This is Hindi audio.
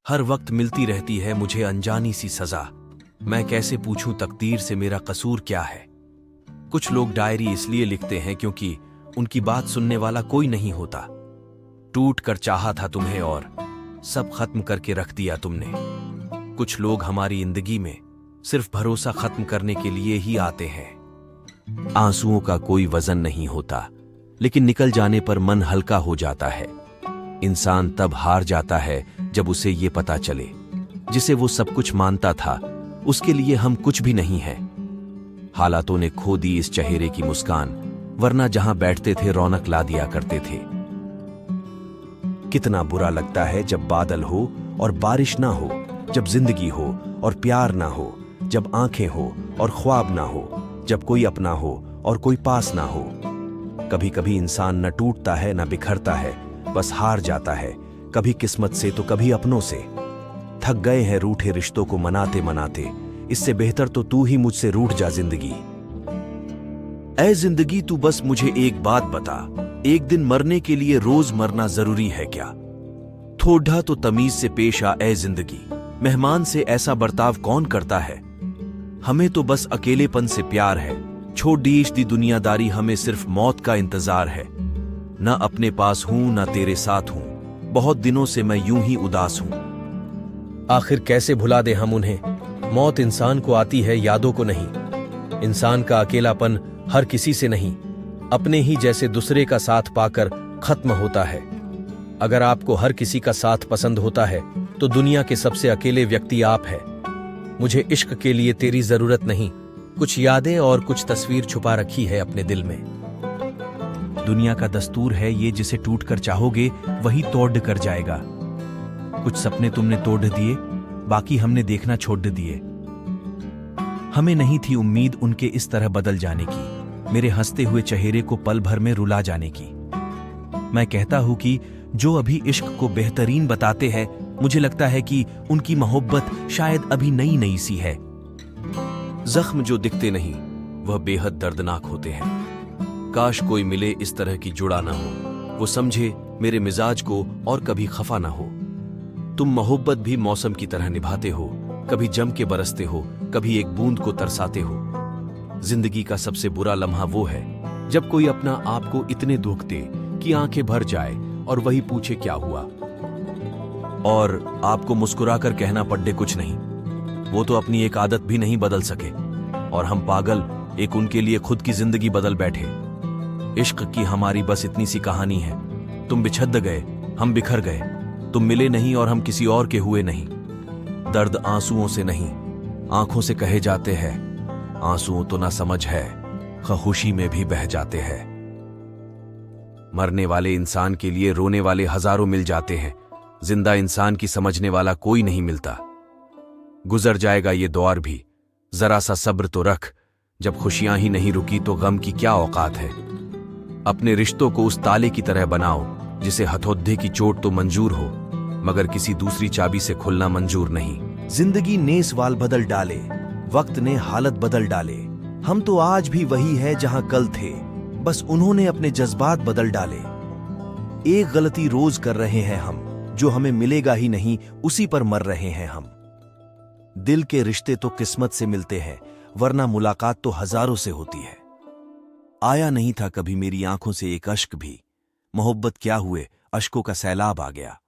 हर वक्त मिलती रहती है मुझे अनजानी सी सजा। मैं कैसे पूछूं तकदीर से मेरा कसूर क्या है। कुछ लोग डायरी इसलिए लिखते हैं क्योंकि उनकी बात सुनने वाला कोई नहीं होता। टूट कर चाहा था तुम्हें और सब खत्म करके रख दिया तुमने। कुछ लोग हमारी जिंदगी में सिर्फ भरोसा खत्म करने के लिए ही आते हैं। आंसुओं का कोई वजन नहीं होता, लेकिन निकल जाने पर मन हल्का हो जाता है। इंसान तब हार जाता है जब उसे ये पता चले जिसे वो सब कुछ मानता था उसके लिए हम कुछ भी नहीं हैं। हालातों ने खो दी इस चेहरे की मुस्कान, वरना जहां बैठते थे रौनक ला दिया करते थे। कितना बुरा लगता है जब बादल हो और बारिश ना हो, जब जिंदगी हो और प्यार ना हो, जब आंखें हो और ख्वाब ना हो, जब कोई अपना हो और कोई पास ना हो। कभी कभी इंसान न टूटता है न बिखरता है, बस हार जाता है, कभी किस्मत से तो कभी अपनों से। थक गए हैं रूठे रिश्तों को मनाते मनाते, इससे बेहतर तो तू ही मुझसे रूठ जा जिंदगी। ऐ जिंदगी तू बस मुझे एक बात बता, एक दिन मरने के लिए रोज मरना जरूरी है क्या? थोड़ा तो तमीज से पेश आ ऐ जिंदगी, मेहमान से ऐसा बर्ताव कौन करता है? हमें तो बस अकेलेपन से प्यार है, छोड़ दी इश्क दी दुनियादारी, हमें सिर्फ मौत का इंतजार है। ना अपने पास हूं ना तेरे साथ हूं, बहुत दिनों से मैं यूं ही उदास हूं। आखिर कैसे भुला दे हम उन्हें, मौत इंसान को आती है यादों को नहीं। इंसान का अकेलापन हर किसी से नहीं, अपने ही जैसे दूसरे का साथ पाकर खत्म होता है। अगर आपको हर किसी का साथ पसंद होता है तो दुनिया के सबसे अकेले व्यक्ति आप हैं। मुझे इश्क के लिए तेरी जरूरत नहीं, कुछ यादें और कुछ तस्वीर छुपा रखी है अपने दिल में। दुनिया का दस्तूर है ये, जिसे टूट कर चाहोगे वही तोड़ कर जाएगा। कुछ सपने तुमने तोड़ दिए, बाकी हमने देखना छोड़ दिए। हमें नहीं थी उम्मीद उनके इस तरह बदल जाने की, मेरे हंसते हुए चेहरे को पल भर में रुला जाने की। मैं कहता हूं कि जो अभी इश्क को बेहतरीन बताते हैं, मुझे लगता है कि उनकी मोहब्बत शायद अभी नई नई सी है। जख्म जो दिखते नहीं वह बेहद दर्दनाक होते हैं। काश कोई मिले इस तरह की जुड़ा ना हो, वो समझे मेरे मिजाज को और कभी खफा ना हो। तुम मोहब्बत भी मौसम की तरह निभाते हो, कभी जम के बरसते हो, कभी एक बूंद को तरसाते हो। जिंदगी का सबसे बुरा लम्हा वो है जब कोई अपना आपको इतने दुख दे कि आंखें भर जाए और वही पूछे क्या हुआ, और आपको मुस्कुराकर कहना पड़े कुछ नहीं। वो तो अपनी एक आदत भी नहीं बदल सके और हम पागल एक उनके लिए खुद की जिंदगी बदल बैठे। इश्क की हमारी बस इतनी सी कहानी है, तुम बिछद गए हम बिखर गए, तुम मिले नहीं और हम किसी और के हुए नहीं। दर्द आंसुओं से नहीं आंखों से कहे जाते हैं, आंसुओं तो ना समझ है खुशी में भी बह जाते हैं। मरने वाले इंसान के लिए रोने वाले हजारों मिल जाते हैं, जिंदा इंसान की समझने वाला कोई नहीं मिलता। गुजर जाएगा ये दौर भी, जरा सा सब्र तो रख, जब खुशियां ही नहीं रुकी तो गम की क्या औकात है। अपने रिश्तों को उस ताले की तरह बनाओ जिसे हथौड़े की चोट तो मंजूर हो, मगर किसी दूसरी चाबी से खुलना मंजूर नहीं। जिंदगी ने सवाल बदल डाले, वक्त ने हालत बदल डाले, हम तो आज भी वही है जहां कल थे, बस उन्होंने अपने जज्बात बदल डाले। एक गलती रोज कर रहे हैं हम, जो हमें मिलेगा ही नहीं उसी पर मर रहे हैं हम। दिल के रिश्ते तो किस्मत से मिलते हैं, वरना मुलाकात तो हजारों से होती है। आया नहीं था कभी मेरी आंखों से एक अश्क भी, मोहब्बत क्या हुए अश्कों का सैलाब आ गया।